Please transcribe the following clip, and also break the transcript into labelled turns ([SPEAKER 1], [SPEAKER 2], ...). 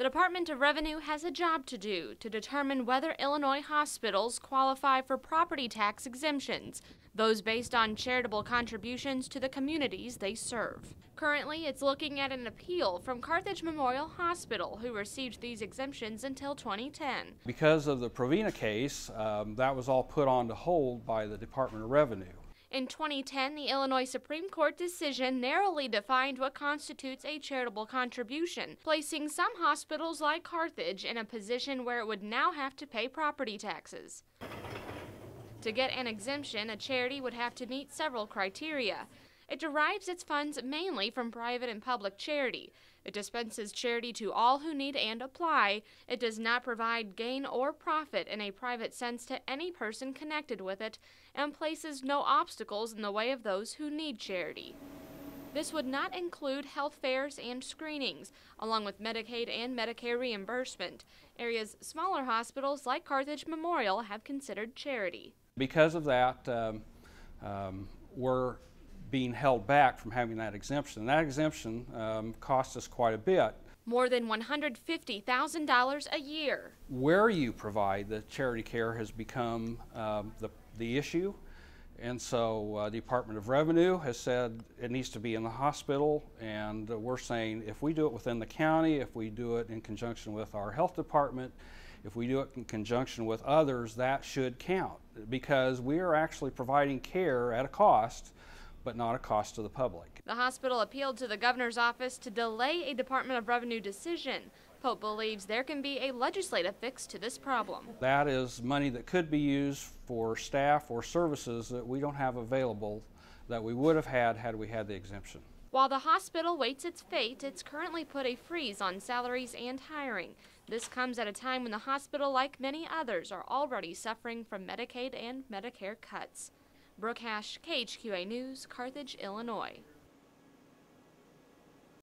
[SPEAKER 1] The Department of Revenue has a job to do to determine whether Illinois hospitals qualify for property tax exemptions, those based on charitable contributions to the communities they serve. Currently, it's looking at an appeal from Carthage Memorial Hospital, who received these exemptions until 2010.
[SPEAKER 2] Because of the Provena case, that was all put on hold by the Department of Revenue.
[SPEAKER 1] In 2010, the Illinois Supreme Court decision narrowly defined what constitutes a charitable contribution, placing some hospitals like Carthage in a position where it would now have to pay property taxes. To get an exemption, a charity would have to meet several criteria. It derives its funds mainly from private and public charity. It dispenses charity to all who need and apply. It does not provide gain or profit in a private sense to any person connected with it, and places no obstacles in the way of those who need charity. This would not include health fairs and screenings, along with Medicaid and Medicare reimbursement, areas smaller hospitals like Carthage Memorial have considered charity.
[SPEAKER 2] Because of that, we're being held back from having that exemption. And that exemption costs us quite a bit.
[SPEAKER 1] More than $150,000 a year.
[SPEAKER 2] Where you provide the charity care has become the issue. And so the Department of Revenue has said it needs to be in the hospital, and we're saying if we do it within the county, if we do it in conjunction with our health department, if we do it in conjunction with others, that should count, because we are actually providing care at a cost, but not a cost to the public.
[SPEAKER 1] The hospital appealed to the governor's office to delay a Department of Revenue decision. Pope believes there can be a legislative fix to this problem.
[SPEAKER 2] That is money that could be used for staff or services that we don't have available that we would have had we had the exemption.
[SPEAKER 1] While the hospital waits its fate, it's currently put a freeze on salaries and hiring. This comes at a time when the hospital, like many others, are already suffering from Medicaid and Medicare cuts. Brooke Hash, KHQA News, Carthage, Illinois.